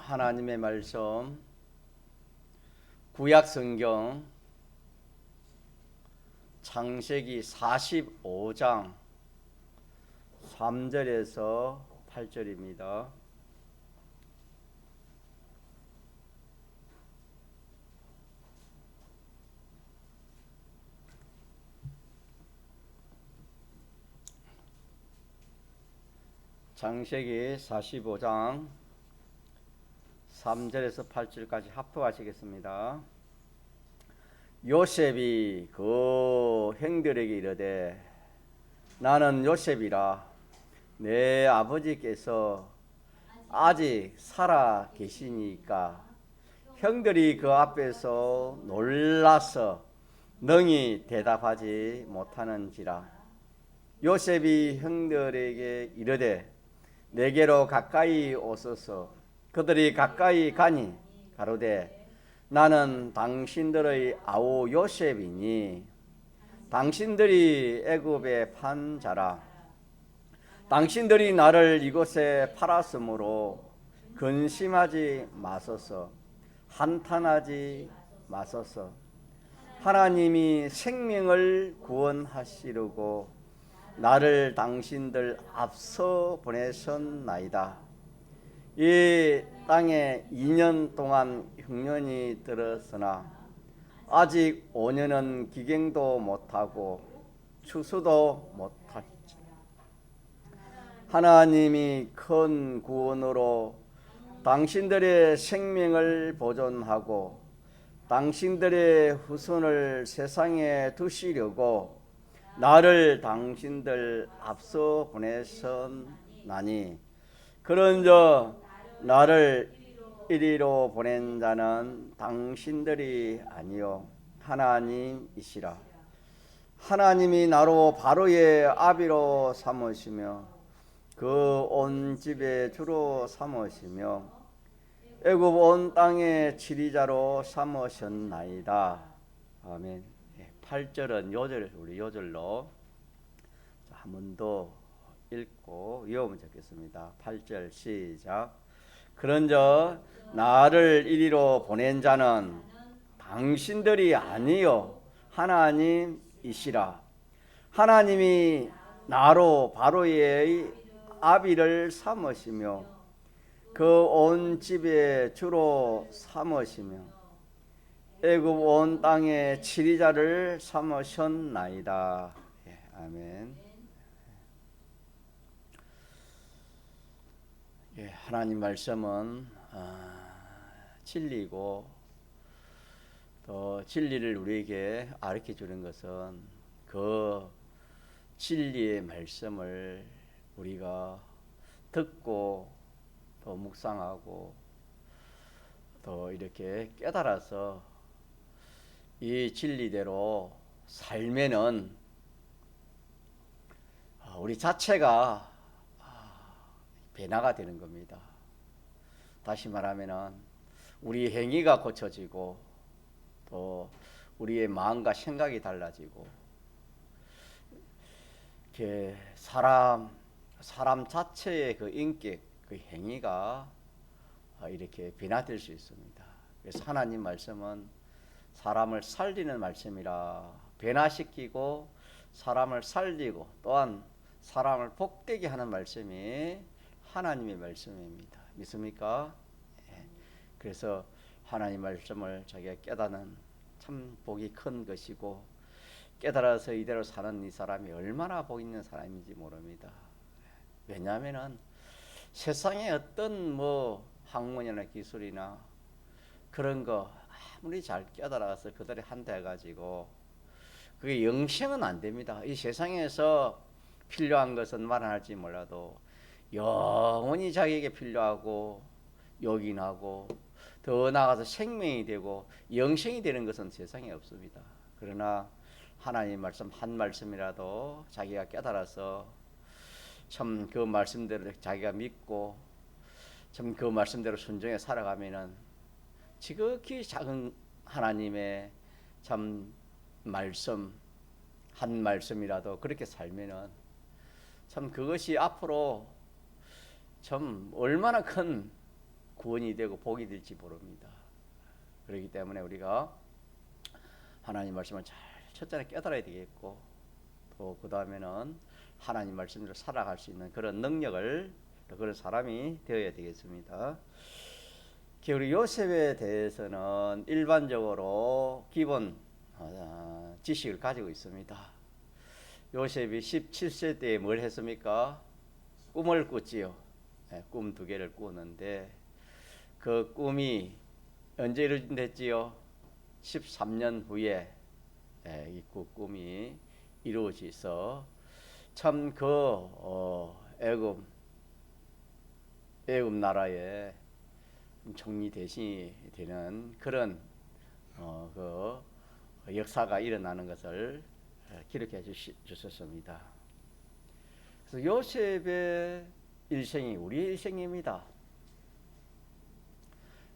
하나님의 말씀 구약 성경 창세기 45장 3절에서 8절입니다. 창세기 45장 3절에서 8절까지 합독하시겠습니다. 요셉이 그 형들에게 이르되 나는 요셉이라 내 아버지께서 아직 살아 계시니까 형들이 그 앞에서 놀라서 능히 대답하지 못하는지라. 요셉이 형들에게 이르되 내게로 가까이 오소서. 그들이 가까이 가니 가로되 나는 당신들의 아우 요셉이니 당신들이 애굽에 판 자라. 당신들이 나를 이곳에 팔았으므로 근심하지 마소서. 한탄하지 마소서. 하나님이 생명을 구원하시려고 나를 당신들 앞서 보내셨나이다. 이 땅에 2년 동안 흉년이 들었으나 아직 5년은 기경도 못하고 추수도 못하겠지. 하나님이 큰 구원으로 당신들의 생명을 보존하고 당신들의 후손을 세상에 두시려고 나를 당신들 앞서 보내셨나니 그런저 나를 이리로 보낸 자는 당신들이 아니요 하나님이시라. 하나님이 나로 바로의 아비로 삼으시며 그 온 집의 주로 삼으시며 애굽 온 땅의 지리자로 삼으셨나이다. 아멘. 8절은 우리 요절로 한 번 더 읽고 외우면 좋겠습니다. 8절 시작. 그런저 나를 이리로 보낸 자는 당신들이 아니요 하나님이시라. 하나님이 나로 바로의 아비를 삼으시며 그 온 집의 주로 삼으시며 애굽 온 땅의 치리자를 삼으셨나이다. 아멘. 하나님 말씀은 진리고 또 진리를 우리에게 가르쳐 주는 것은 그 진리의 말씀을 우리가 듣고 또 묵상하고 또 이렇게 깨달아서 이 진리대로 살면은 우리 자체가 변화가 되는 겁니다. 다시 말하면은 우리 행위가 고쳐지고 또 우리의 마음과 생각이 달라지고 이렇게 사람 자체의 그 인격, 그 행위가 이렇게 변화될 수 있습니다. 그래서 하나님 말씀은 사람을 살리는 말씀이라 변화시키고 사람을 살리고 또한 사람을 복되게 하는 말씀이 하나님의 말씀입니다. 믿습니까? 그래서 하나님 말씀을 자기가 깨닫는 참 복이 큰 것이고 깨달아서 이대로 사는 이 사람이 얼마나 복 있는 사람인지 모릅니다. 왜냐하면은 세상에 어떤 학문이나 기술이나 그런 거 아무리 잘 깨달아서 그들이 한다 해가지고 그게 영생은 안 됩니다. 이 세상에서 필요한 것은 말할지 몰라도 영원히 자기에게 필요하고 요긴하고 더 나아가서 생명이 되고 영생이 되는 것은 세상에 없습니다. 그러나 하나님 말씀 한 말씀이라도 자기가 깨달아서 참 그 말씀대로 자기가 믿고 참 그 말씀대로 순종해 살아가면은 지극히 작은 하나님의 참 말씀 한 말씀이라도 그렇게 살면은 참 그것이 앞으로 참 얼마나 큰 구원이 되고 복이 될지 모릅니다. 그렇기 때문에 우리가 하나님 말씀을 잘 첫째는 깨달아야 되겠고, 또 그 다음에는 하나님 말씀대로 살아갈 수 있는 그런 능력을, 그런 사람이 되어야 되겠습니다. 우리 요셉에 대해서는 일반적으로 기본 지식을 가지고 있습니다. 요셉이 17세 때에 뭘 했습니까? 꿈을 꿨지요. 꿈 2개를 꾸는데 그 꿈이 언제 이루어졌지요? 13년 후에 이 꿈이 이루어져서 참 애굽 나라의 총리 대신이 되는 그런 그 역사가 일어나는 것을 기록해 주셨습니다. 그래서 요셉의 일생이 우리의 일생입니다.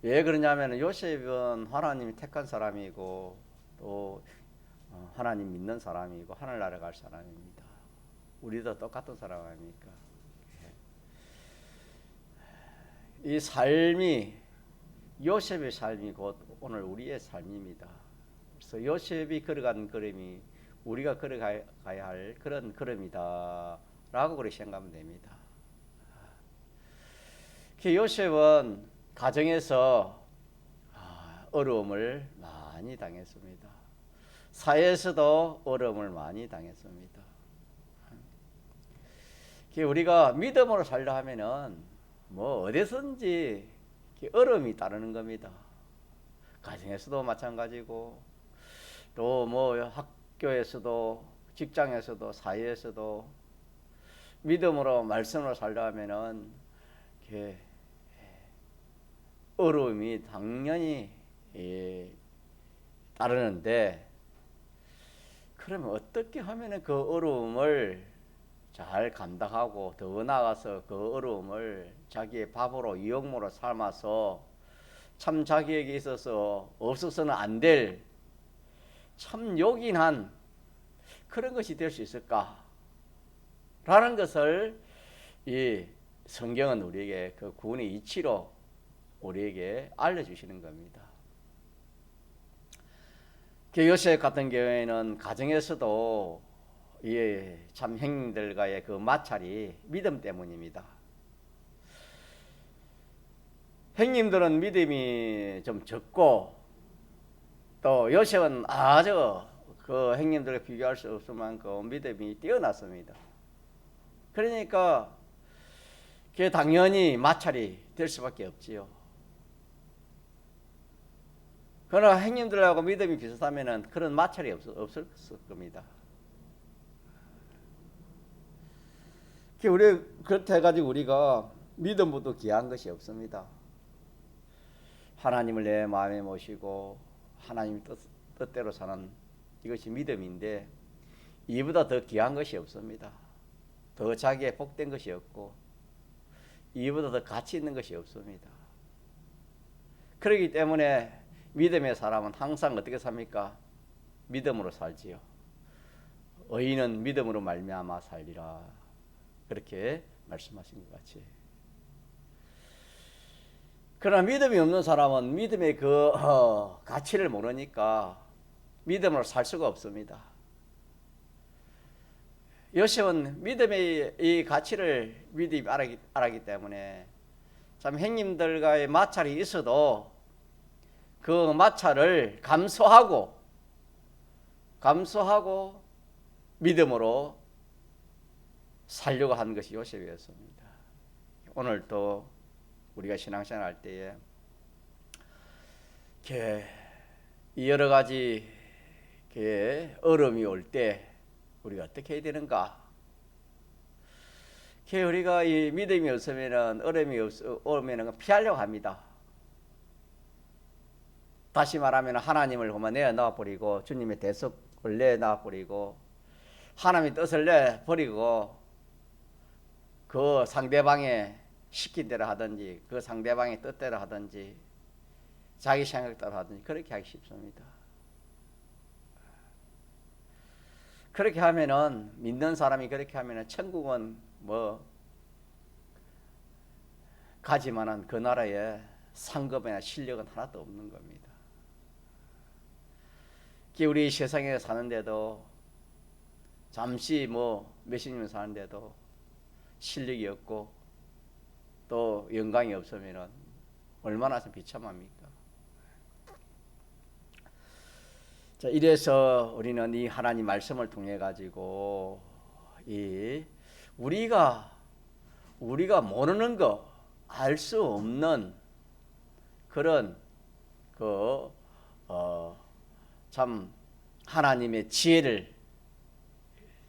왜 그러냐면 요셉은 하나님이 택한 사람이고 또 하나님 믿는 사람이고 하늘나라 갈 사람입니다. 우리도 똑같은 사람 아닙니까? 이 삶이, 요셉의 삶이 곧 오늘 우리의 삶입니다. 그래서 요셉이 걸어간 걸음이 우리가 걸어가야 할 그런 걸음이다 라고 그렇게 생각하면 됩니다. 요셉은 가정에서 어려움을 많이 당했습니다. 사회에서도 어려움을 많이 당했습니다. 우리가 믿음으로 살려 하면은 뭐 어디서든지 어려움이 따르는 겁니다. 가정에서도 마찬가지고, 또 뭐 학교에서도, 직장에서도, 사회에서도 믿음으로 말씀으로 살려 하면은 어려움이 당연히 따르는데, 그러면 어떻게 하면은 그 어려움을 잘 감당하고 더 나아가서 그 어려움을 자기의 밥으로 이용으로 삼아서 참 자기에게 있어서 없어서는 안 될 참 요긴한 그런 것이 될 수 있을까? 라는 것을 이 성경은 우리에게 그 구원의 이치로 우리에게 알려주시는 겁니다. 요셉 같은 경우에는 가정에서도 참 형님들과의 그 마찰이 믿음 때문입니다. 형님들은 믿음이 좀 적고, 또 요셉은 아주 그 형님들과 비교할 수 없을 만큼 믿음이 뛰어났습니다. 그러니까 당연히 마찰이 될 수밖에 없지요. 그러나 형님들하고 믿음이 비슷하면은 그런 마찰이 없을 겁니다. 우리 그렇다 해가지고 우리가 믿음보다 귀한 것이 없습니다. 하나님을 내 마음에 모시고 하나님 뜻대로 사는 이것이 믿음인데, 이보다 더 귀한 것이 없습니다. 더 자기의 복된 것이 없고 이보다 더 가치 있는 것이 없습니다. 그렇기 때문에 믿음의 사람은 항상 어떻게 삽니까? 믿음으로 살지요. 의인은 믿음으로 말미암아 살리라, 그렇게 말씀하신 것 같이. 그러나 믿음이 없는 사람은 믿음의 그 가치를 모르니까 믿음으로 살 수가 없습니다. 요셉은 믿음의 이 가치를 믿음이 알았기 때문에 참 형님들과의 마찰이 있어도 그 마찰을 감수하고 믿음으로 살려고 하는 것이 요셉이었습니다. 오늘 또 우리가 신앙생활 할 때에 여러 가지 어려움이 올 때 우리가 어떻게 해야 되는가? 우리가 이 믿음이 없으면은 어려움이 오면은 피하려고 합니다. 다시 말하면 하나님을 그만 내어놔 버리고 주님의 대속을 내놔 버리고 하나님의 뜻을 내 버리고 그 상대방의 시킨 대로 하든지 그 상대방의 뜻대로 하든지 자기 생각대로 하든지 그렇게 하기 쉽습니다. 그렇게 하면은, 믿는 사람이 그렇게 하면은 천국은 뭐 가지만은 그 나라에 상급이나 실력은 하나도 없는 겁니다. 우리 세상에 사는데도 잠시 뭐 몇십 년 사는데도 실력이 없고 또 영광이 없으면 얼마나 비참합니까? 자, 이래서 우리는 이 하나님 말씀을 통해 가지고 이 우리가 모르는 거, 알 수 없는 그런 참 하나님의 지혜를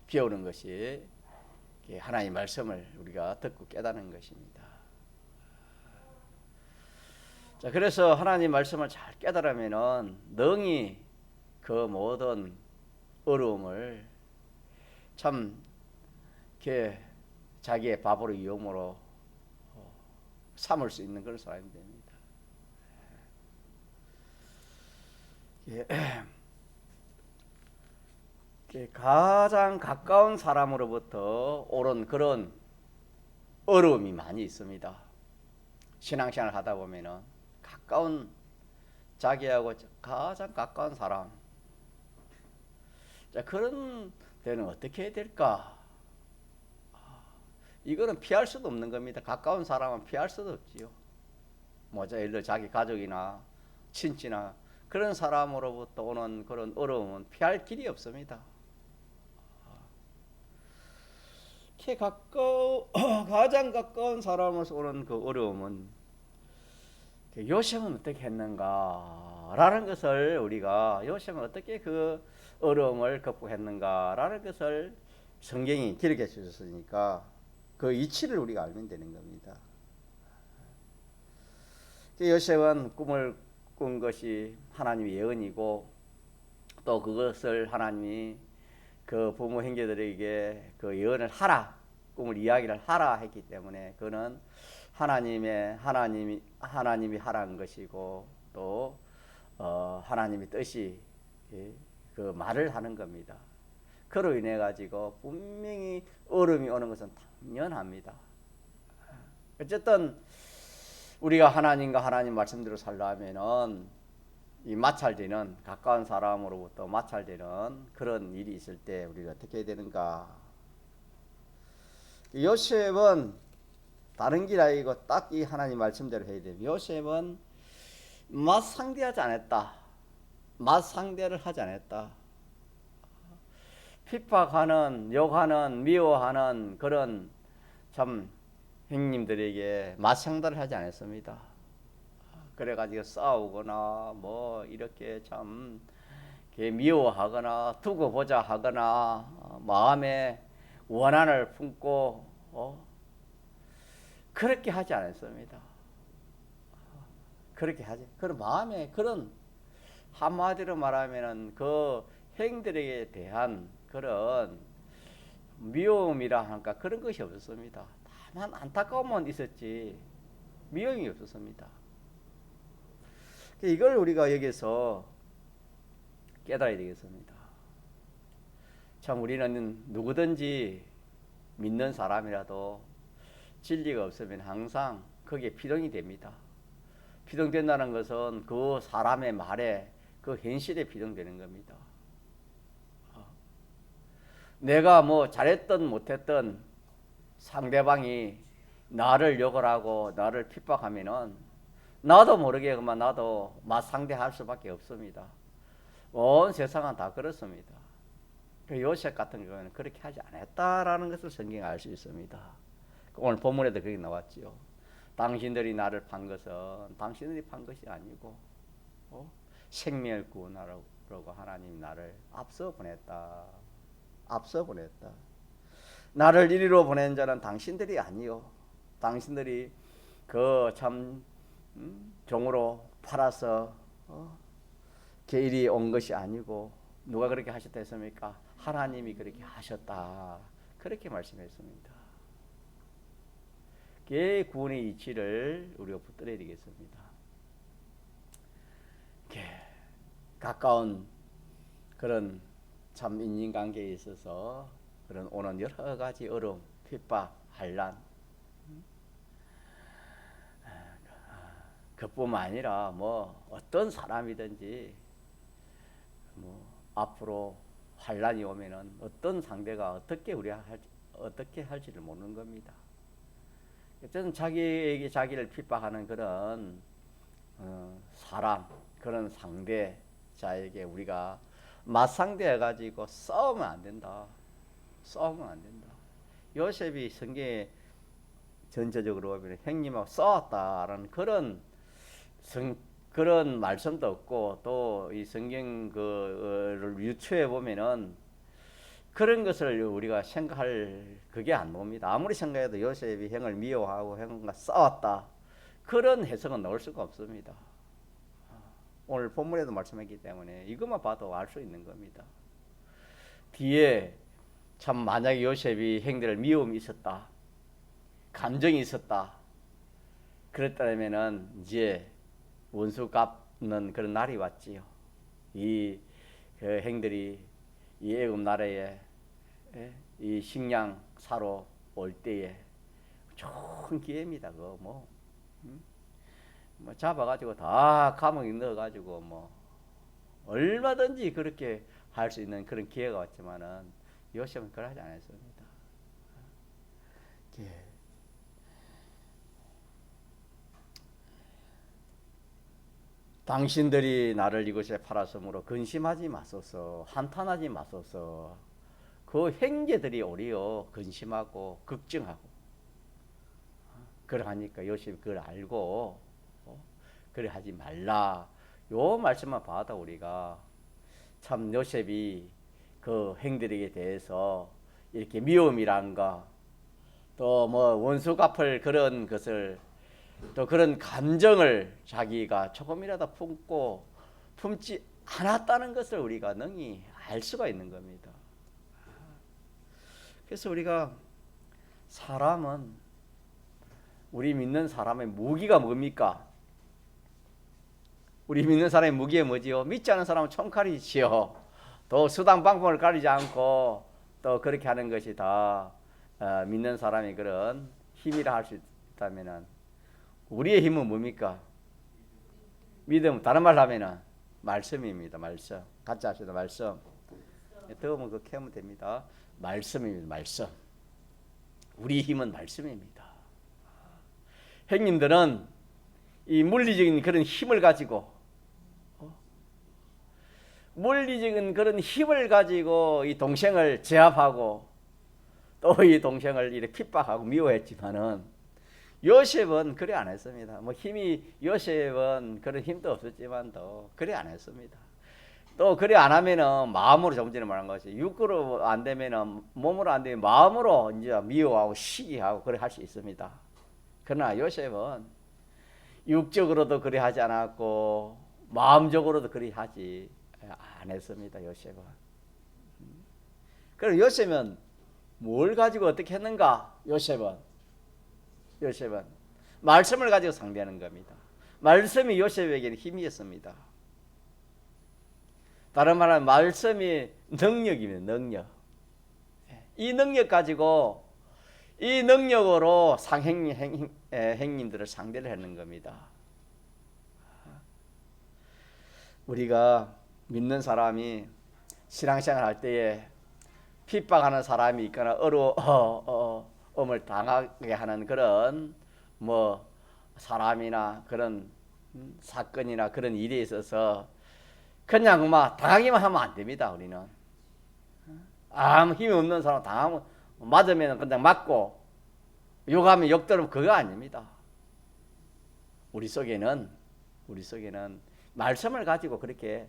배우는 것이 하나님 말씀을 우리가 듣고 깨닫는 것입니다. 자, 그래서 하나님 말씀을 잘 깨달으면은 능히 그 모든 어려움을 참 자기의 밥으로 이용으로 삼을 수 있는 그런 사람이 됩니다. 가장 가까운 사람으로부터 오는 그런 어려움이 많이 있습니다. 신앙생활 하다 보면은 가까운 자기하고 가장 가까운 사람, 자, 그런 데는 어떻게 해야 될까? 이거는 피할 수도 없는 겁니다. 가까운 사람은 피할 수도 없지요. 예를 들어 자기 가족이나 친지나 그런 사람으로부터 오는 그런 어려움은 피할 길이 없습니다. 가장 가까운 사람으로서 오는 그 어려움은 요셉은 어떻게 했는가라는 것을 우리가 요셉은 어떻게 그 어려움을 극복했는가라는 것을 성경이 기록해 주셨으니까 그 이치를 우리가 알면 되는 겁니다. 요셉은 꿈을 꾼 것이 하나님의 예언이고 또 그것을 하나님이 그 부모 형제들에게 그 예언을 하라, 꿈을 이야기를 하라 했기 때문에 그는 하나님이 하라는 것이고 또 하나님의 뜻이 그 말을 하는 겁니다. 그로 인해 가지고 분명히 어려움이 오는 것은 당연합니다. 어쨌든 우리가 하나님과 하나님 말씀대로 살려면은 이 마찰되는 가까운 사람으로부터 마찰되는 그런 일이 있을 때 우리가 어떻게 해야 되는가? 요셉은 다른 길 아니고 딱 이 하나님 말씀대로 해야 됩니다. 요셉은 맞상대하지 않았다. 맞상대를 하지 않았다. 핍박하는, 욕하는, 미워하는 그런 참 형님들에게 맞상대를 하지 않았습니다. 그래가지고 싸우거나 뭐 이렇게 참 미워하거나 두고 보자 하거나 마음에 원한을 품고 그렇게 하지 않았습니다. 그렇게 하지. 그런 마음에 그런 한마디로 말하면은 그 행들에게 대한 그런 미움이라 할까 그런 것이 없었습니다. 다만 안타까움만 있었지 미움이 없었습니다. 이걸 우리가 여기서 깨달아야 되겠습니다. 참 우리는 누구든지 믿는 사람이라도 진리가 없으면 항상 거기에 피동이 됩니다. 피동된다는 것은 그 사람의 말에 그 현실에 피동되는 겁니다. 내가 뭐 잘했든 못했든 상대방이 나를 욕을 하고 나를 핍박하면은 나도 모르게 그만 나도 맞상대할 수밖에 없습니다. 온 세상은 다 그렇습니다. 요셉 같은 경우는 그렇게 하지 않았다라는 것을 성경에 알 수 있습니다. 오늘 본문에도 그게 나왔지요. 당신들이 나를 판 것은 당신들이 판 것이 아니고 생명을 구원하라고 하나님 나를 앞서 보냈다. 앞서 보냈다. 나를 이리로 보낸 자는 당신들이 아니요. 당신들이 그 참 종으로 팔아서 이리 온 것이 아니고 누가 그렇게 하셨다 했습니까? 하나님이 그렇게 하셨다. 그렇게 말씀했습니다. 그 구원의 이치를 우리가 붙들어야 되겠습니다. 가까운 그런 참 인간관계에 있어서 그런 오는 여러 가지 어려움, 핍박, 환난 그뿐만 아니라 뭐 어떤 사람이든지 뭐 앞으로 환란이 오면은 어떤 상대가 어떻게 할지를 모르는 겁니다. 어쨌든 자기에게 자기를 핍박하는 그런 사람, 그런 상대자에게 우리가 맞상대해 가지고 싸우면 안 된다. 싸우면 안 된다. 요셉이 성경에 전체적으로 보면 형님하고 싸웠다라는 그런 말씀도 없고, 또 이 성경 그를 유추해 보면은 그런 것을 우리가 생각할 그게 안 나옵니다. 아무리 생각해도 요셉이 형을 미워하고 형과 싸웠다, 그런 해석은 나올 수가 없습니다. 오늘 본문에도 말씀했기 때문에 이것만 봐도 알 수 있는 겁니다. 뒤에 참 만약에 요셉이 형들을 미움이 있었다, 감정이 있었다, 그랬다면은 이제 원수 갚는 그런 날이 왔지요. 그 형들이 이 애굽 나라에 이 식량 사러 올 때에 좋은 기회입니다. 그거 뭐 잡아가지고 다 감옥에 넣어가지고 뭐 얼마든지 그렇게 할 수 있는 그런 기회가 왔지만은 요셉은 그러지 않았습니다. 당신들이 나를 이곳에 팔았으므로 근심하지 마소서, 한탄하지 마소서. 그 형제들이 오히려 근심하고 걱정하고 그러하니까 요셉이 그걸 알고 그래 하지 말라. 요 말씀만 봐도 우리가 참 요셉이 그 형들에게 대해서 이렇게 미움이란가, 또 뭐 원수 갚을 그런 것을, 또 그런 감정을 자기가 조금이라도 품지 않았다는 것을 우리가 능히 알 수가 있는 겁니다. 그래서 우리가 사람은, 우리 믿는 사람의 무기가 뭡니까? 우리 믿는 사람의 무기가 뭐지요? 믿지 않은 사람은 총칼이지요. 또 수단 방법을 가리지 않고 또 그렇게 하는 것이 다 믿는 사람이 그런 힘이라 할 수 있다면은, 우리의 힘은 뭡니까? 믿음, 다른 말로 하면은 말씀입니다. 말씀. 같이 합시다. 말씀. 더우면 그거 캐면 됩니다. 말씀입니다. 말씀. 우리 힘은 말씀입니다. 형님들은 이 물리적인 그런 힘을 가지고, 물리적인 그런 힘을 가지고 이 동생을 제압하고 또 이 동생을 이렇게 핍박하고 미워했지만은, 요셉은 그래 안 했습니다. 뭐 요셉은 그런 힘도 없었지만도 그래 안 했습니다. 또 그래 안 하면은 마음으로, 좀 전에 말한 것이 육으로 안 되면은, 몸으로 안 되면 마음으로 이제 미워하고 시기하고 그래 할 수 있습니다. 그러나 요셉은 육적으로도 그래 하지 않았고 마음적으로도 그래 하지 안 했습니다. 요셉은. 그럼 요셉은 뭘 가지고 어떻게 했는가? 요셉은 말씀을 가지고 상대하는 겁니다. 말씀이 요셉에게는 힘이었습니다. 다른 말하면 말씀이 능력입니다. 능력. 이 능력 가지고, 이 능력으로 형님들을 상대를 하는 겁니다. 우리가 믿는 사람이 신앙생활 할 때에 핍박하는 사람이 있거나 어려움을 당하게 하는 그런 뭐 사람이나 그런 사건이나 그런 일이 있어서 그냥 막 당하기만 하면 안 됩니다. 우리는 아무 힘이 없는 사람 당하면, 맞으면 그냥 맞고 욕하면 욕 들으면 그거 아닙니다. 우리 속에는 말씀을 가지고 그렇게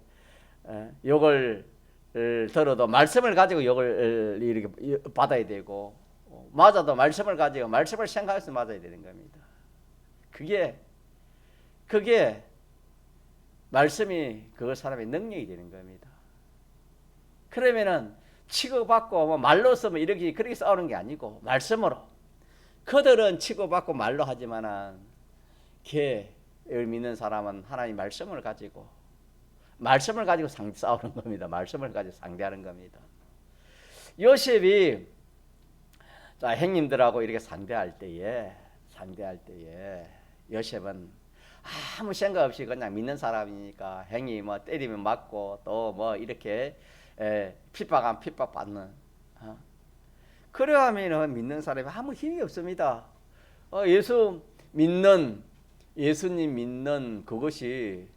욕을 들어도 말씀을 가지고 욕을 이렇게 받아야 되고, 맞아도 말씀을 가지고 말씀을 생각해서 맞아야 되는 겁니다. 그게 말씀이 그 사람의 능력이 되는 겁니다. 그러면은 치고받고 뭐 말로서 뭐 이렇게 그렇게 싸우는 게 아니고 말씀으로. 그들은 치고받고 말로 하지만은 걔를 믿는 사람은 하나님 말씀을 가지고 싸우는 겁니다. 말씀을 가지고 상대하는 겁니다. 요셉이 형님들하고 이렇게 상대할 때에 요셉은 아무 생각 없이 그냥 믿는 사람이니까 행위 뭐 때리면 맞고 또 뭐 이렇게 핍박하면 핍박받는 그러하면은 믿는 사람이 아무 힘이 없습니다. 예수님 믿는 그것이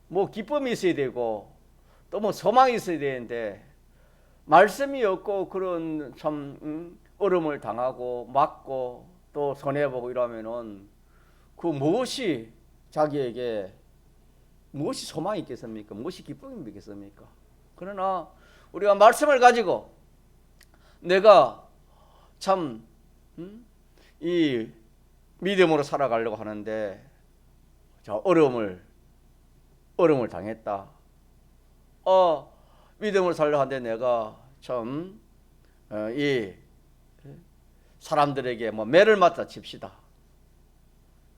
뭐 기쁨이 있어야 되고 또 뭐 소망이 있어야 되는데 말씀이 없고 그런 참 어려움을 당하고 맞고 또 손해보고 이러면은 그 무엇이 자기에게 무엇이 소망이 있겠습니까? 무엇이 기쁨이 있겠습니까? 그러나 우리가 말씀을 가지고 내가 참 이 믿음으로 살아가려고 하는데 자 어려움을 당했다. 믿음으로 살려고 하는데 내가 참 이 사람들에게 뭐 매를 맞다 칩시다.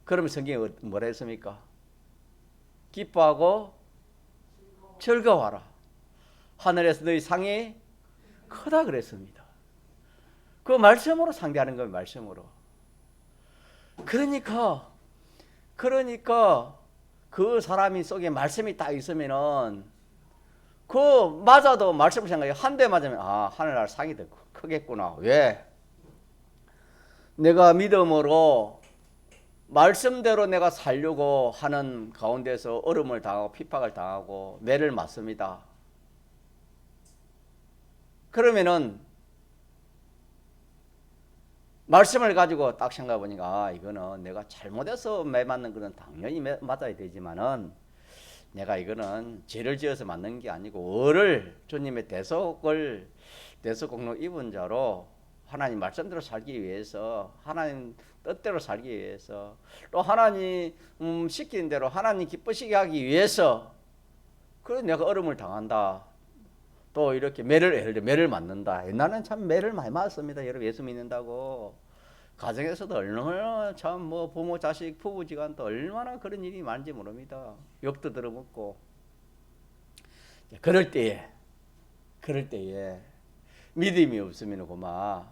그러면 성경이 뭐라 했습니까? 기뻐하고 즐거워하라. 하늘에서 너희 상이 크다 그랬습니다. 그 말씀으로 상대하는 거예요. 말씀으로. 그러니까 그 사람이 속에 말씀이 딱 있으면은 그 맞아도 말씀을 생각해. 한 대 맞으면 하늘날 상이 더 크겠구나. 왜? 내가 믿음으로 말씀대로 내가 살려고 하는 가운데서 어려움을 당하고 핍박을 당하고 매를 맞습니다. 그러면은 말씀을 가지고 딱 생각해 보니까 이거는 내가 잘못해서 매 맞는 거는 당연히 맞아야 되지만은 내가 이거는 죄를 지어서 맞는 게 아니고 을을 주님의 대속공로 입은 자로 하나님 말씀대로 살기 위해서 하나님 뜻대로 살기 위해서 또 하나님 시키는 대로 하나님 기쁘시게 하기 위해서 그래서 내가 어려움을 당한다. 또 이렇게 매를 맞는다. 옛날에는 참 매를 많이 맞았습니다. 여러분 예수 믿는다고 가정에서도 얼마나 참 뭐 부모 자식 부부지간도 얼마나 그런 일이 많은지 모릅니다. 욕도 들어먹고 그럴 때에 믿음이 없으면 그만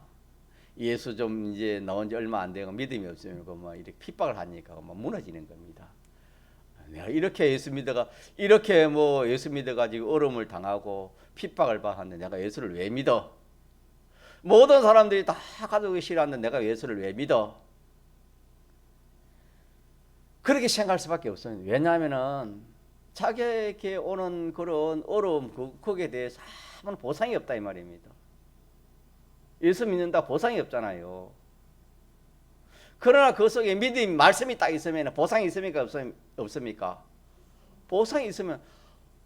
예수 좀 이제 나온 지 얼마 안 되고 믿음이 없으면 그만 이렇게 핍박을 하니까 그만 무너지는 겁니다. 내가 이렇게 예수 믿어 가지고 어려움을 당하고 핍박을 받았는데 내가 예수를 왜 믿어? 모든 사람들이 다 가족이 싫어하는데 내가 예수를 왜 믿어? 그렇게 생각할 수밖에 없어요. 왜냐하면은 자기에게 오는 그런 어려움 거기에 대해서 아무런 보상이 없다 이 말입니다. 예수 믿는다 보상이 없잖아요. 그러나 그 속에 믿음 말씀이 딱 있으면 보상이 있습니까? 없습니까? 보상이 있으면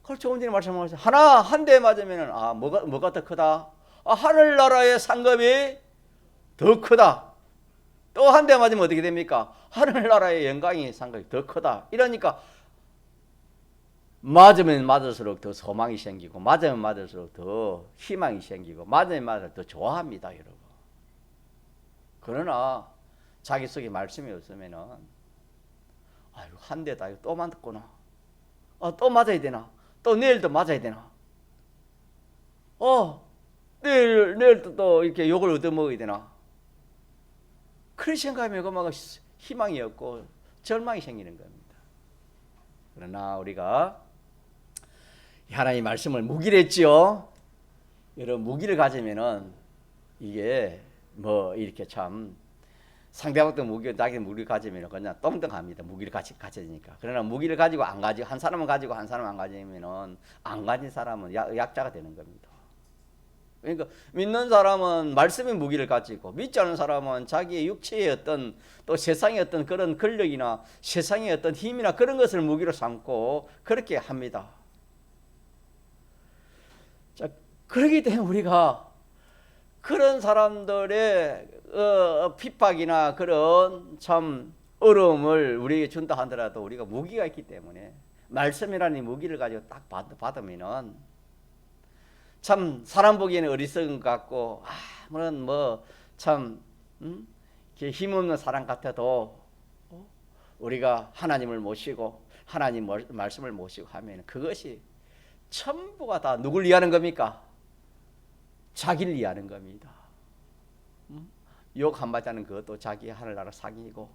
그걸 조금 전에 말씀하셨어요. 한 대 맞으면 뭐가 더 크다? 하늘나라의 상급이 더 크다. 또 한 대 맞으면 어떻게 됩니까? 하늘나라의 영광이 상급이 더 크다. 이러니까 맞으면 맞을수록 더 소망이 생기고 맞으면 맞을수록 더 희망이 생기고 맞으면 맞을수록 더 좋아합니다, 여러분. 그러나 자기 속에 말씀이 없으면은 한 대다 또 맞았구나. 또 맞아야 되나? 또 내일도 맞아야 되나? 내일도 또 이렇게 욕을 얻어먹어야 되나? 그런 생각하면 그만 희망이 없고 절망이 생기는 겁니다. 그러나 우리가 하나님의 말씀을 무기를 했지요. 여러분 무기를 가지면은 이게 뭐 이렇게 참 상대방도 자기 무기를 가지면 그냥 똥똥합니다. 무기를 가지니까. 그러나 무기를 가지고 안 가지고 한 사람은 가지고 한 사람은 안 가지면은 안 가진 사람은 약자가 되는 겁니다. 그러니까 믿는 사람은 말씀의 무기를 가지고 믿지 않는 사람은 자기의 육체의 어떤 또 세상의 어떤 그런 권력이나 세상의 어떤 힘이나 그런 것을 무기로 삼고 그렇게 합니다. 자, 그렇기 때문에 우리가 그런 사람들의 핍박이나 그런 참 어려움을 우리에게 준다 하더라도 우리가 무기가 있기 때문에 말씀이라는 무기를 가지고 딱 받으면은 참 사람 보기에는 어리석은 것 같고 아무런 참 힘없는 사람 같아도 우리가 하나님을 모시고 하나님 말씀을 모시고 하면 그것이 전부가 다 누굴 위하는 겁니까? 자기를 위하는 겁니다. 욕 한마디 하는 그것도 자기 하늘나라 상이고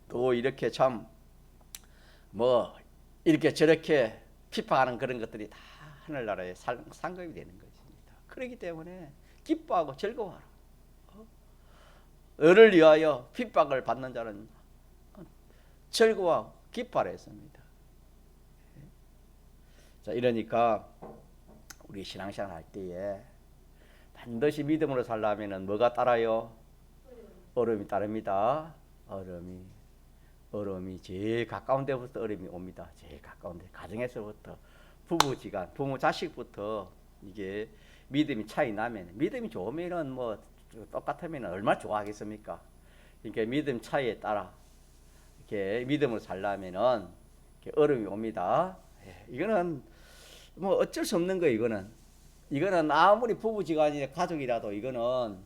또 이렇게 참 뭐 이렇게 저렇게 핍박하는 그런 것들이 다 하늘나라에 상급이 되는 것입니다. 그렇기 때문에 기뻐하고 즐거워하라. 너를 위하여 핍박을 받는 자는 즐거워 기뻐하라 했습니다. 자, 이러니까 우리 신앙생활 할 때에 반드시 믿음으로 살려면 뭐가 따라요? 어려움이 따릅니다. 어려움이 제일 가까운 데부터 어려움이 옵니다. 제일 가까운 데, 가정에서부터, 부부지간, 부모 자식부터 이게 믿음이 차이 나면, 믿음이 좋으면은 뭐 똑같으면 얼마나 좋아하겠습니까? 그러니까 믿음 차이에 따라 이렇게 믿음으로 살려면은 이렇게 어려움이 옵니다. 이거는 뭐 어쩔 수 없는 거예요. 이거는 아무리 부부지간이나 가족이라도 이거는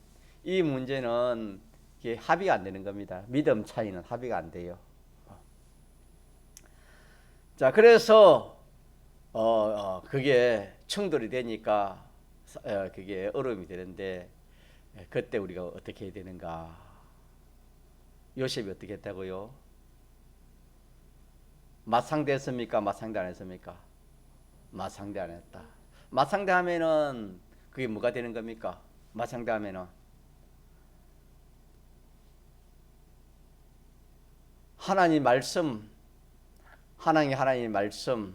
이 문제는 이게 합의가 안 되는 겁니다. 믿음 차이는 합의가 안 돼요. 자, 그래서 그게 충돌이 되니까 그게 어려움이 되는데 그때 우리가 어떻게 해야 되는가? 요셉이 어떻게 했다고요? 맞상대했습니까? 맞상대 안 했습니까? 맞상대 안 했다. 맞상대하면은 그게 뭐가 되는 겁니까? 맞상대하면은 하나님 말씀, 하나님 말씀은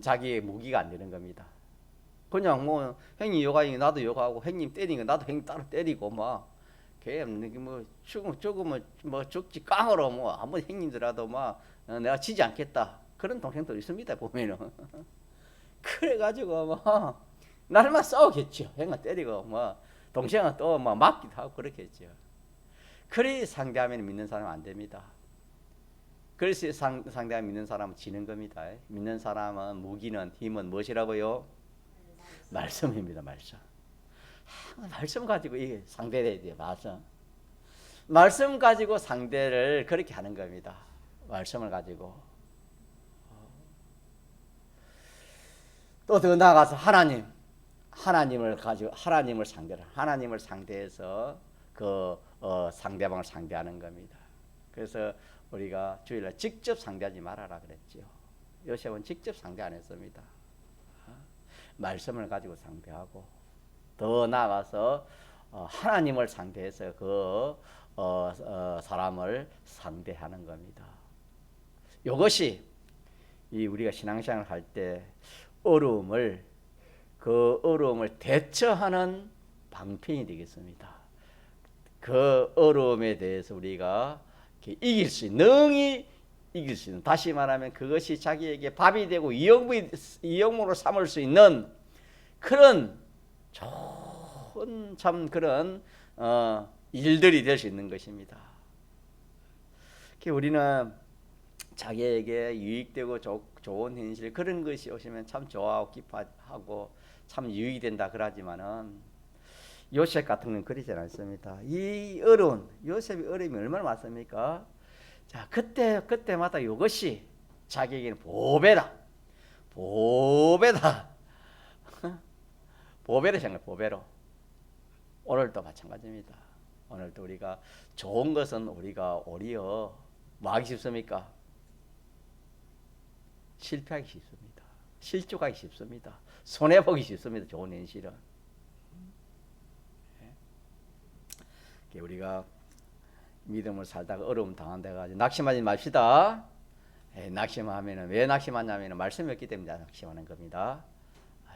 자기의 무기가 안 되는 겁니다. 그냥 뭐 형님 요가하니 나도 요가하고 형님 때리니까 나도 형님 따로 때리고 막 뭐 죽으면 뭐 죽지 깡으로 뭐 아무리 형님들라도 막 내가 지지 않겠다 그런 동생도 있습니다 보면은. 그래가지고 뭐 날만 싸우겠죠. 형님 때리고 뭐 동생은 또 막 맞기도 하고 그렇겠죠. 그리 상대하면 믿는 사람 안 됩니다. 그래서 상대하면 믿는 사람은 지는 겁니다. 믿는 사람은 무기는 힘은 무엇이라고요? 말씀입니다. 말씀 가지고 이게 상대를 해야 돼요. 말씀 가지고 상대를 그렇게 하는 겁니다. 말씀을 가지고. 또 더 나아가서 하나님을 가지고 하나님을 상대해서 그 상대방을 상대하는 겁니다. 그래서 우리가 주일날 직접 상대하지 말아라 그랬죠. 요셉은 직접 상대 안 했습니다. 말씀을 가지고 상대하고 더 나아가서 하나님을 상대해서 그 사람을 상대하는 겁니다. 이것이 우리가 신앙생활을 할 때 그 어려움을 대처하는 방편이 되겠습니다. 그 어려움에 대해서 우리가 능히 이길 수 있는, 다시 말하면 그것이 자기에게 밥이 되고 이용으로 삼을 수 있는 그런 좋은 참 그런 일들이 될 수 있는 것입니다. 우리는 자기에게 유익되고 좋은 현실 그런 것이 오시면 참 좋아하고 기뻐하고 참 유익이 된다 그러지만은 요셉 같은 건 그러지 않습니다. 요셉의 어려움이 얼마나 많습니까? 자, 그때마다 이것이 자기에게는 보배다. 보배로 생각, 보배로. 오늘도 마찬가지입니다. 오늘도 우리가 좋은 것은 우리가 오히려 뭐 하기 쉽습니까? 실패하기 쉽습니다. 실족하기 쉽습니다. 손해보기 쉽습니다. 좋은 현실은. 우리가 믿음을 살다가 어려움 당한다가 낙심하지 맙시다. 낙심하면은 왜 낙심하냐면은 말씀이 없기 때문에 낙심하는 겁니다.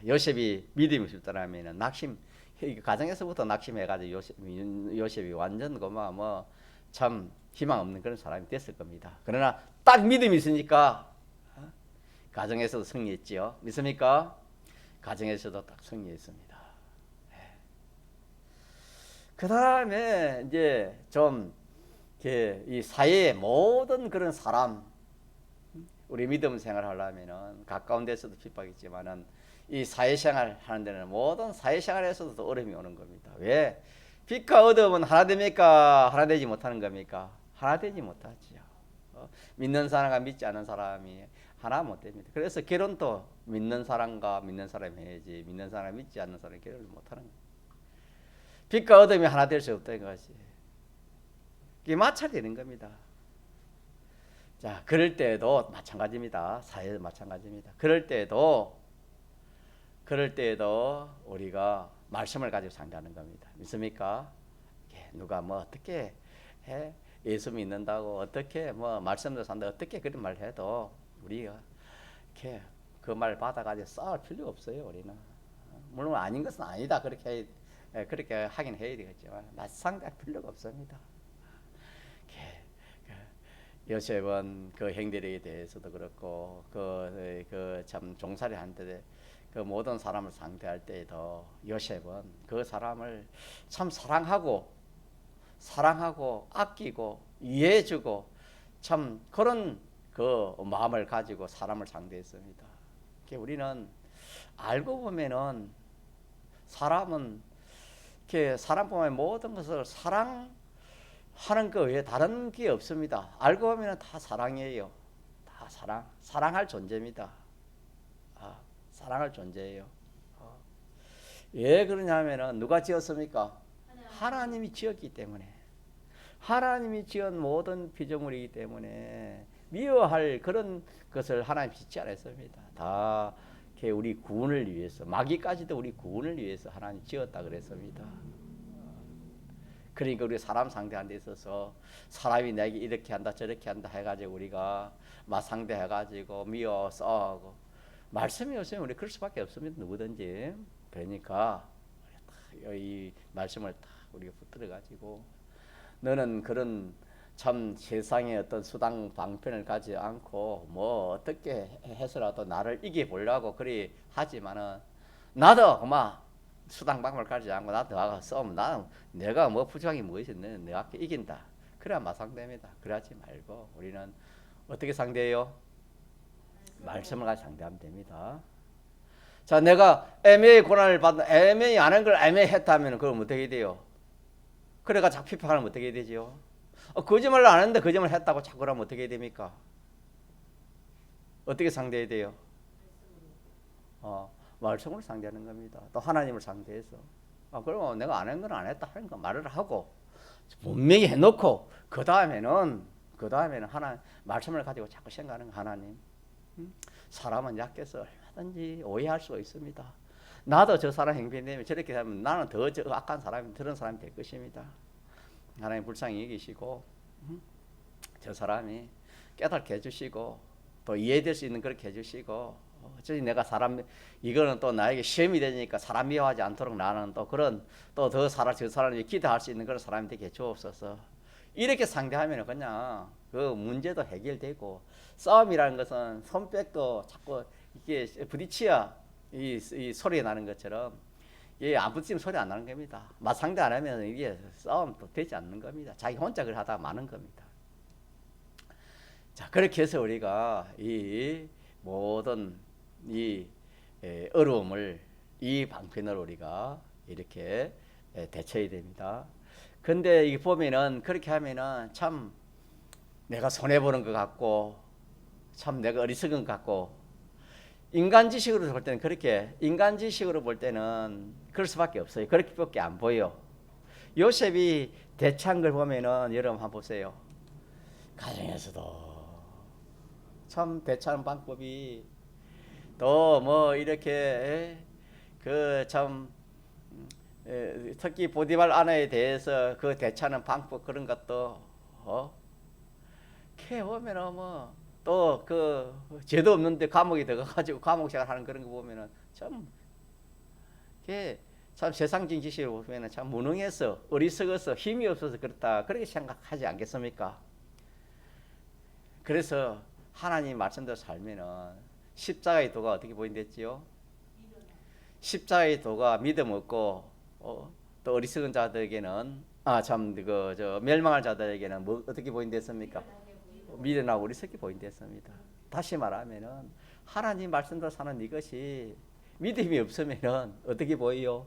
요셉이 믿음이 없었더라면은 가정에서부터 낙심해가지고 요셉이 완전 참 희망 없는 그런 사람이 됐을 겁니다. 그러나 딱 믿음이 있으니까 가정에서도 승리했지요. 믿습니까? 가정에서도 딱 승리했습니다. 그 다음에 이제 좀 이 사회의 모든 그런 사람, 우리 믿음 생활을 하려면은 가까운 데서도 핍박이 있지만은 이 사회생활 하는 데는 모든 사회생활에서도 어려움이 오는 겁니다. 왜? 빛과 어둠은 하나 됩니까? 하나 되지 못하는 겁니까? 하나 되지 못하지요. 믿는 사람과 믿지 않는 사람이 하나 못 됩니다. 그래서 결혼도 믿는 사람과 믿는 사람이 해야지 믿는 사람 믿지 않는 사람이 결혼을 못하는 거예요. 빛과 어둠이 하나 될 수 없다는 것이. 이게 마찰되는 겁니다. 자, 그럴 때에도 마찬가지입니다. 사회도 마찬가지입니다. 그럴 때에도 우리가 말씀을 가지고 상대하는 겁니다. 믿습니까? 누가 뭐 어떻게 해? 예수 믿는다고 어떻게 뭐 말씀도 산다 어떻게 그런 말 해도 우리가 이렇게 그 말 받아가지고 싸울 필요 없어요. 우리는 물론 아닌 것은 아니다 그렇게 하긴 해야 되겠지만 맞상대할 필요가 없습니다. 요셉은 그 형들에 대해서도 그렇고 그 참 종살이한테 그 모든 사람을 상대할 때에도 요셉은 그 사람을 참 사랑하고 아끼고 이해해주고 참 그런 그 마음을 가지고 사람을 상대했습니다. 우리는 알고 보면은 사람은 이렇게 사람 보면 모든 것을 사랑하는 그 외에 다른 게 없습니다. 알고 보면 다 사랑이에요. 다 사랑할 존재입니다. 사랑할 존재예요. 왜 그러냐면은 누가 지었습니까? 하나님이 지었기 때문에. 하나님이 지은 모든 피조물이기 때문에 미워할 그런 것을 하나님 짓지 않았습니다. 다 우리 구원을 위해서, 마귀까지도 우리 구원을 위해서 하나님 지었다 그랬습니다. 그러니까 우리 사람 상대하는 데 있어서 사람이 내게 이렇게 한다 저렇게 한다 해가지고 우리가 막 상대해가지고 미워 싸우고 말씀이 없으면 우리 그럴 수밖에 없습니다. 누구든지. 그러니까 이 말씀을 딱 우리가 붙들어가지고 너는 그런 참 세상의 어떤 수당 방편을 가지 않고 뭐 어떻게 해서라도 나를 이겨보려고 그리 하지만은 나도 그만 수당 방법을 가지 않고 나도 나가 싸우면 나는 내가 뭐 부족한 게 무엇이 있는 내가 이긴다. 그래야 마상대입니다. 그러지 말고 우리는 어떻게 상대해요? 말씀을 가지고 상대하면 됩니다. 자, 내가 애매히 고난을 받는 애매히 안 한 걸 애매히 했다면 그럼 어떻게 돼요? 그래가 자꾸批判하면 어떻게 되죠? 거짓말을 안 했는데 거짓말 했다고 자꾸 하면 어떻게 됩니까? 어떻게 상대해야 돼요? 말씀으로 상대하는 겁니다. 또 하나님을 상대해서. 그러면 내가 안 한 건 안 했다 하는 거 말을 하고 분명히 해놓고 그 다음에는 하나 말씀을 가지고 자꾸 생각하는 하나님. 사람은 약해서 얼마든지 오해할 수가 있습니다. 나도 저 사람 행편되면 저렇게 하면 나는 더 악한 사람이 그런 사람이 될 것입니다. 하나님 불쌍히 여기시고 저 사람이 깨닫게 해주시고 또 이해될 수 있는 그렇게 해주시고 어쩌지 내가 사람 이거는 또 나에게 시험이 되니까 사람 미워하지 않도록 나는 또 그런 또 더 저 사람이 기도할 수 있는 그런 사람이 되게 주옵소서. 이렇게 상대하면 그냥 그 문제도 해결되고 싸움이라는 것은 손뼉도 자꾸 이게 부딪혀야 이 소리 나는 것처럼 안 부딪히면 소리 안 나는 겁니다. 맞상대 안 하면 이게 싸움도 되지 않는 겁니다. 자기 혼자 그걸 하다가 마는 겁니다. 자, 그렇게 해서 우리가 이 모든 이 어려움을 이 방편으로 우리가 이렇게 대처해야 됩니다. 근데 이게 보면은 그렇게 하면은 참 내가 손해 보는 것 같고 참 내가 어리석은 것 같고 인간 지식으로 볼 때는 그럴 수밖에 없어요. 그렇게밖에 안 보여. 요셉이 대처한 걸 보면은 여러분 한번 보세요. 가정에서도 참 대처하는 방법이 또 뭐 이렇게 그 참 특히 보디발 아내에 대해서 그 대처하는 방법 그런 것도 걔 보면은 뭐 또 그 죄도 없는데 감옥에 들어가가지고 감옥 생활하는 그런 거 보면은 참 세상적인 지식으로 보면은 참 무능해서 어리석어서 힘이 없어서 그렇다 그렇게 생각하지 않겠습니까? 그래서 하나님 말씀대로 살면은 십자가의 도가 어떻게 보인댔지요? 십자가의 도가 믿음 없고 또 어리석은 자들에게는 멸망할 자들에게는 뭐 어떻게 보인댔습니까? 미련하고 어리석게 보인댔습니다. 다시 말하면은 하나님 말씀대로 사는 이것이 믿음이 없으면은 어떻게 보여요?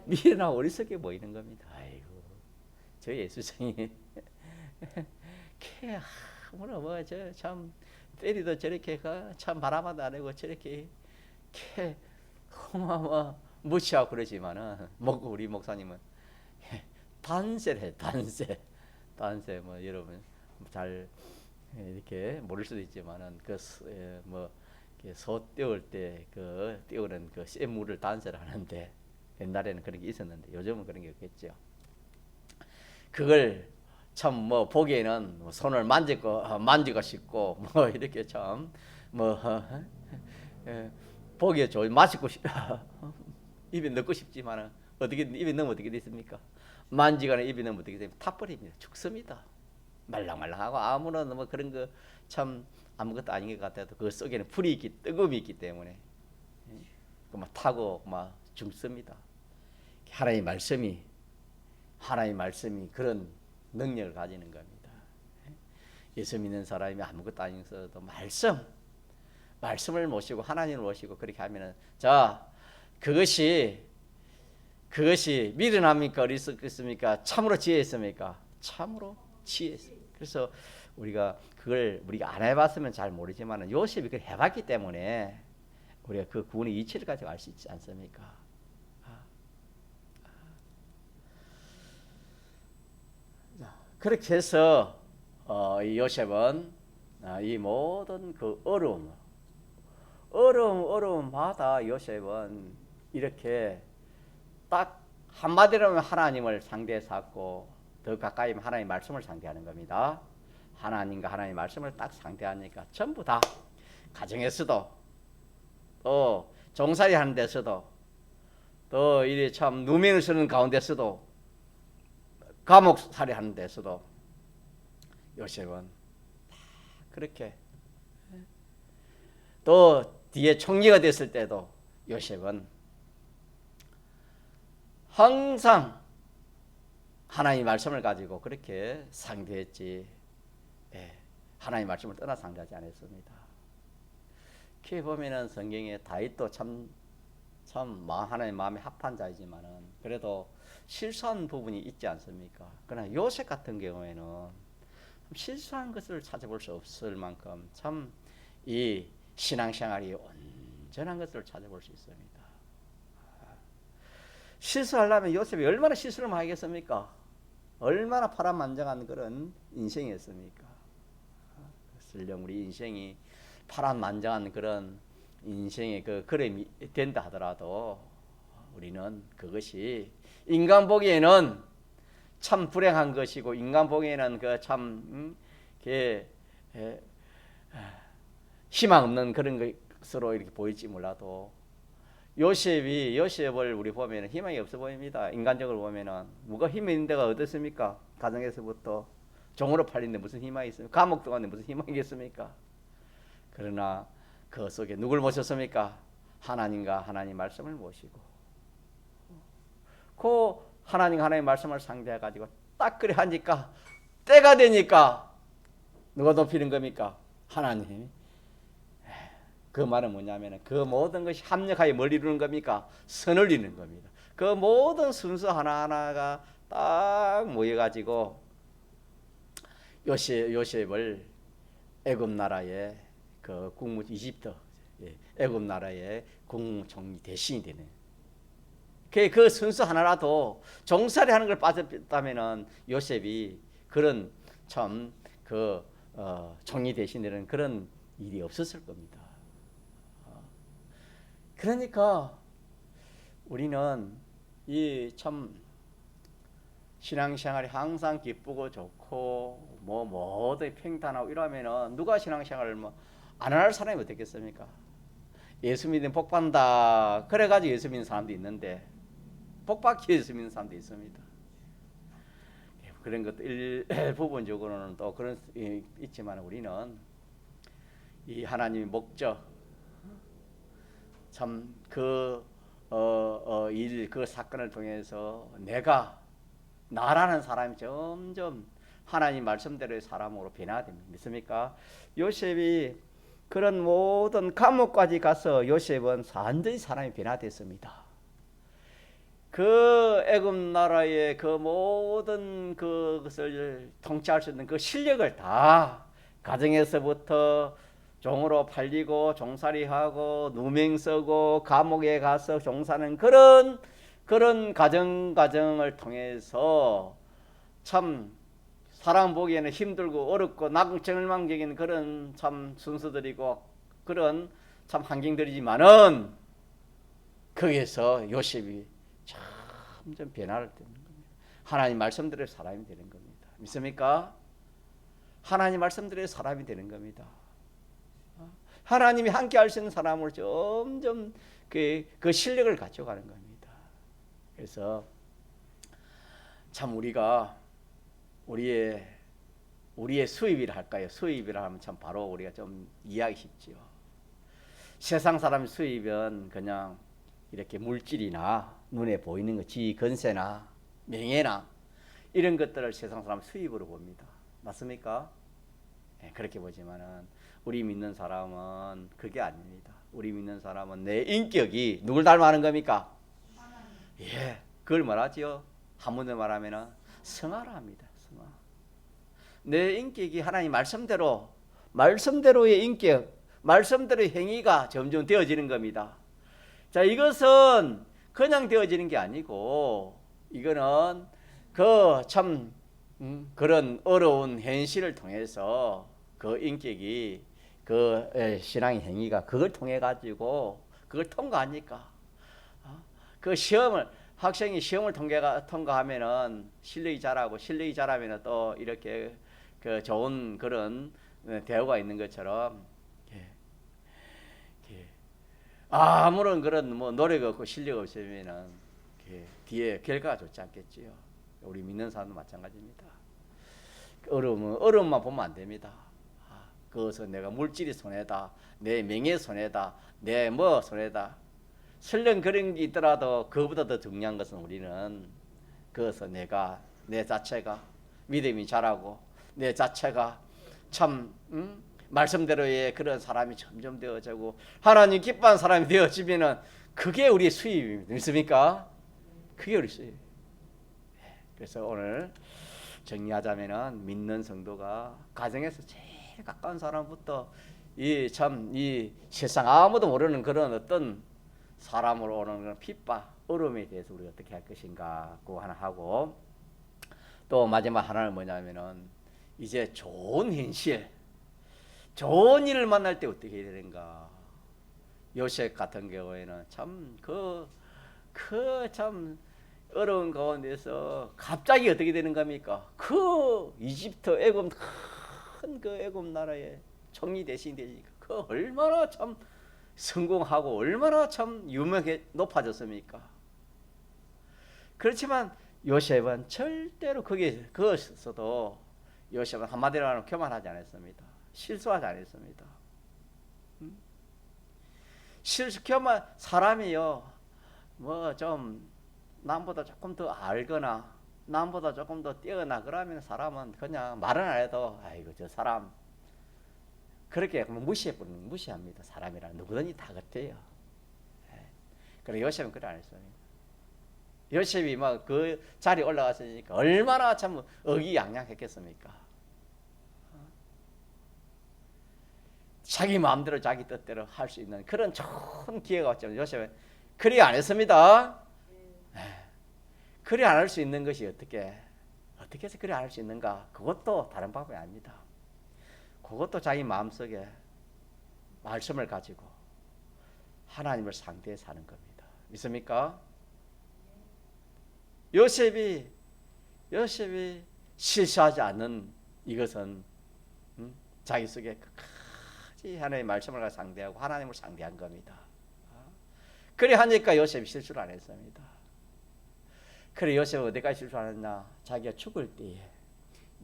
미련하고 어리석게 보이는 겁니다. 아이고, 저 예수생이 참 때리도 저렇게 참 바라봐도 안 하고 저렇게 무시하고 그러지만은 우리 목사님은 단세래 단세 뭐 여러분 잘 이렇게 모를 수도 있지만은 뭐 소 떼울 때 그 떼우는 그 쇠물을 단서를 하는데 옛날에는 그런 게 있었는데 요즘은 그런 게 없겠죠. 그걸 참 뭐 보기에는 뭐 손을 만지고 싶고 뭐 이렇게 참 뭐 보기에 좋은 마시고 싶 입에 넣고 싶지만은 어떻게 입에 넣으면 어떻게 됐습니까? 만지거나 입에 넣으면 어떻게 됩니까? 타버립니다. 죽습니다. 말랑말랑하고 아무런 뭐 그런 거 참 아무것도 아닌 것 같아도 그 속에는 불이 있기 뜨거움이 있기 때문에 막 타고 막 죽습니다. 하나님의 말씀이 그런 능력을 가지는 겁니다. 예수 믿는 사람이 아무것도 아니어도 말씀을 모시고 하나님을 모시고 그렇게 하면은 자 그것이 미련합니까 어리석겠습니까? 참으로 지혜있습니까? 참으로 지혜있습니다. 그래서 우리가 안 해봤으면 잘 모르지만 요셉이 그걸 해봤기 때문에 우리가 그 구원의 이치를 가지고 알 수 있지 않습니까? 그렇게 해서 이 요셉은 이 모든 그 어려움마다 요셉은 이렇게 딱 한마디로 하면 하나님을 상대해 샀고 더 가까이 하면 하나님의 말씀을 상대하는 겁니다. 하나님과 하나님의 말씀을 딱 상대하니까 전부 다 가정에서도 또 종살이 하는 데서도 또 이래 참 누명을 쓰는 가운데서도 감옥살이 하는 데서도 요셉은 그렇게 또 뒤에 총리가 됐을 때도 요셉은 항상 하나님의 말씀을 가지고 그렇게 상대했지 하나님의 말씀을 떠나 상대하지 않았습니다. 이렇게 보면은 성경에 다윗도 참 하나님의 마음에 합한 자이지만은 그래도 실수한 부분이 있지 않습니까? 그러나 요셉 같은 경우에는 실수한 것을 찾아볼 수 없을 만큼 참 이 신앙생활이 온전한 것을 찾아볼 수 있습니다. 실수하려면 요셉이 얼마나 실수를 많이 하겠습니까? 얼마나 파란만장한 그런 인생이었습니까? 설령 우리 인생이 파란만장한 그런 인생의 그 그림이 된다 하더라도 우리는 그것이 인간 보기에는 참 불행한 것이고 인간 보기에는 그 참 희망 없는 그런 것으로 이렇게 보일지 몰라도 요셉을 우리 보면은 희망이 없어 보입니다. 인간적으로 보면은 뭐가 힘이 있는 데가 어떻습니까? 가정에서부터 종으로 팔린데 무슨 희망이 있습니까? 감옥도 갔는데 무슨 희망이겠습니까? 그러나 그 속에 누굴 모셨습니까? 하나님과 하나님 말씀을 모시고 그 하나님 말씀을 상대해 가지고 딱 그래 하니까 때가 되니까 누가 높이는 겁니까? 하나님. 그 말은 뭐냐면 그 모든 것이 합력하여 뭘 이루는 겁니까? 선을 이루는 겁니다. 그 모든 순서 하나하나가 딱 모여가지고 요셉을 애굽 나라의 그 국무 이집트 애굽 나라의 국무총리 대신이 되는. 그 순서 하나라도 종살이 하는 걸 빠졌다면은 요셉이 그런 참 총리 대신되는 그런 일이 없었을 겁니다. 그러니까 우리는 이 참 신앙생활이 항상 기쁘고 좋고 뭐 모두 평탄하고 이러면은 누가 신앙생활을 뭐 안 할 사람이 어떻겠습니까? 예수 믿으면 복 받는다 그래가지고 예수 믿는 사람도 있는데 복 받기 예수 믿는 사람도 있습니다. 그런 것도 부분적으로는 또 그런 있지만 우리는 이 하나님의 목적 참 그 사건을 통해서 나라는 사람이 점점 하나님 말씀대로의 사람으로 변화됩니다. 믿습니까? 요셉이 그런 모든 감옥까지 가서 요셉은 완전히 사람이 변화됐습니다. 그 애굽 나라의 그 모든 그것을 통치할 수 있는 그 실력을 다 가정에서부터 종으로 팔리고 종살이하고 누명 쓰고 감옥에 가서 종사하는 그런 가정을 통해서 참 사람 보기에는 힘들고 어렵고 낙천망적인 그런 참 순서들이고 그런 참 환경들이지만은 거기에서 요셉이 점점 변화를 되는 겁니다. 하나님 말씀대로 사람이 되는 겁니다. 믿습니까? 하나님 말씀대로 사람이 되는 겁니다. 하나님이 함께 할 수 있는 사람으로 점점 그 실력을 갖춰가는 겁니다. 그래서 참 우리가 우리의 수입이라 할까요? 수입이라 하면 참 바로 우리가 좀 이해하기 쉽지요. 세상 사람 수입은 그냥 이렇게 물질이나 눈에 보이는 것, 지위, 건세나 명예나 이런 것들을 세상 사람 수입으로 봅니다. 맞습니까? 네, 그렇게 보지만은 우리 믿는 사람은 그게 아닙니다. 우리 믿는 사람은 내 인격이 누굴 닮아가는 겁니까? 예, 그걸 말하지요. 한문으로 말하면은 성화라 합니다. 성화. 내 인격이 하나님 말씀대로의 인격, 말씀대로의 행위가 점점 되어지는 겁니다. 자, 이것은 그냥 되어지는 게 아니고 이거는 그 참 그런 어려운 현실을 통해서 그 인격이 그 신앙의 행위가 그걸 통해 가지고 그걸 통과하니까 그 학생이 시험을 통과하면은 실력이 자라면은 또 이렇게 그 좋은 그런 대우가 있는 것처럼 아무런 그런 뭐 노력 없고 실력 없으면은 뒤에 결과가 좋지 않겠지요. 우리 믿는 사람도 마찬가지입니다. 어려움만 보면 안 됩니다. 그것은 내가 물질이 손해다, 내 명예 손해다, 내 뭐 손해다. 설령 그런 게 있더라도 그보다 더 중요한 것은 우리는 그것은 내 자체가 믿음이 자라고 내 자체가 참 말씀대로의 그런 사람이 점점 되어지고 하나님 기뻐하는 사람이 되어지면은 그게 우리의 수입입니다. 믿습니까? 그게 우리 수입. 그래서 오늘 정리하자면은 믿는 성도가 가정에서 제일 가까운 사람부터 이 세상 아무도 모르는 그런 어떤 사람으로 오는 그런 핍박, 어려움에 대해서 우리가 어떻게 할 것인가 그거 하나 하고 또 마지막 하나는 뭐냐면은 이제 좋은 현실, 좋은 일을 만날 때 어떻게 해야 되는가. 요셉 같은 경우에는 참 참 어려운 가운데서 갑자기 어떻게 되는 겁니까? 그 이집트 애굽 큰 그 애굽 나라의 총리 대신 되니까 그 얼마나 참 성공하고 얼마나 참 높아졌습니까? 그렇지만 요셉은 절대로 그것에서도 요셉은 한마디로 하면 교만하지 않았습니다. 실수하지 않았습니다. 사람이요 뭐 좀 남보다 조금 더 알거나 남보다 조금 더 뛰어나 그러면 사람은 그냥 말은 안 해도 아이고 저 사람 그렇게 무시합니다. 사람이라 누구든지 다 같아요. 그래 요셉은 그래 안 했습니다. 요셉이 막 그 자리에 올라갔으니까 얼마나 참 의기양양했겠습니까? 자기 마음대로 자기 뜻대로 할 수 있는 그런 좋은 기회가 왔지만 요셉은 그리 안 했습니다. 그리 안 할 수 있는 것이 어떻게 해서 그리 안 할 수 있는가? 그것도 다른 방법이 아닙니다. 그것도 자기 마음속에 말씀을 가지고 하나님을 상대해 사는 겁니다. 믿습니까? 요셉이 실수하지 않는 이것은 자기 속에 끝까지 하나님의 말씀을 가지고 상대하고 하나님을 상대한 겁니다. 그래 하니까 요셉이 실수를 안 했습니다. 그래 요셉은 어디까지 실수 안 했나? 자기가 죽을 때에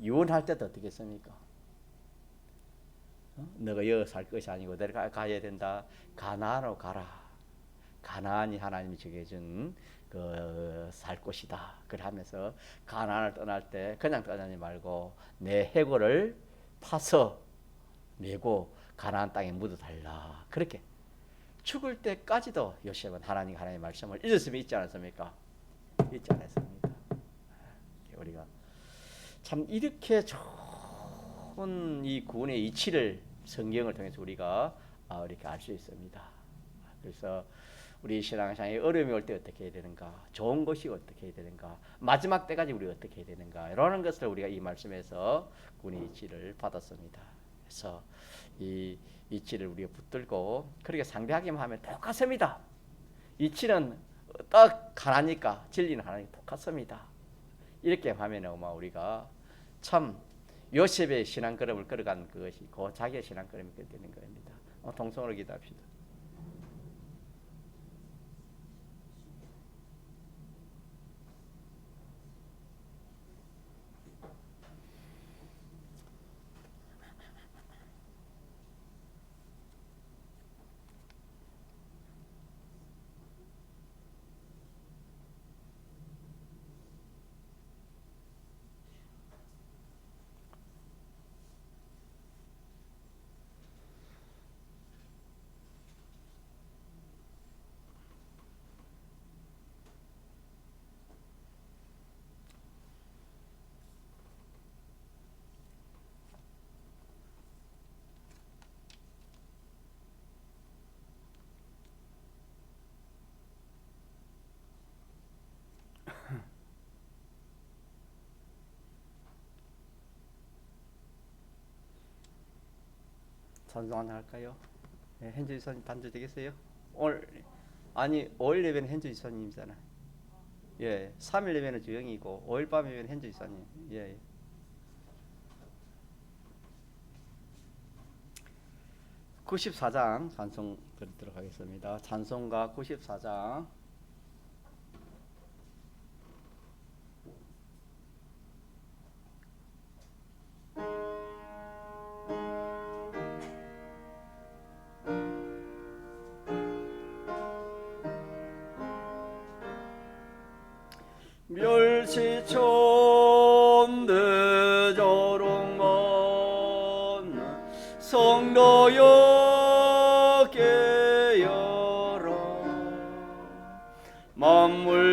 유언할 때도 어떻게 했습니까? 너가 여기 살 것이 아니고 내가 가야 된다. 가나안으로 가라. 가나안이 하나님이 정해준 그 살 곳이다. 그래 하면서 가나안을 떠날 때 그냥 떠나지 말고 내 해골을 파서 내고 가나안 땅에 묻어달라. 그렇게 죽을 때까지도 요셉은 하나님의 말씀을 잊었으면 잊지 않았습니까? 잊지 않았습니다. 우리가 참 이렇게 좋은 이 구원의 이치를 성경을 통해서 우리가 이렇게 알 수 있습니다. 그래서 우리 신앙생활에 어려움이 올 때 어떻게 해야 되는가, 좋은 것이 어떻게 해야 되는가, 마지막 때까지 우리가 어떻게 해야 되는가, 이러는 것을 우리가 이 말씀에서 군의 이치를 받았습니다. 그래서 이 이치를 우리가 붙들고 그렇게 상대하기만 하면 똑같습니다. 이치는 딱 하나니까, 진리는 하나니까 똑같습니다. 이렇게 하면 우리가 참 요셉의 신앙 걸음을 걸어간 그것이 그 자기의 신앙 걸음이 되는 겁니다. 동성으로 기도합시다. 찬송 하나 할까요? 네, 현주 지사님 반주 되겠어요? 오늘 아니 5일 예배는 현주 지사님이잖아요. 예, 3일 예배는 주영이고 5일 밤 예배는 현주 지사님. 예. 94장 찬송 드리도록 하겠습니다. 찬송가 94장. 멸시촌 대저롱 건 성도여 깨어라 만물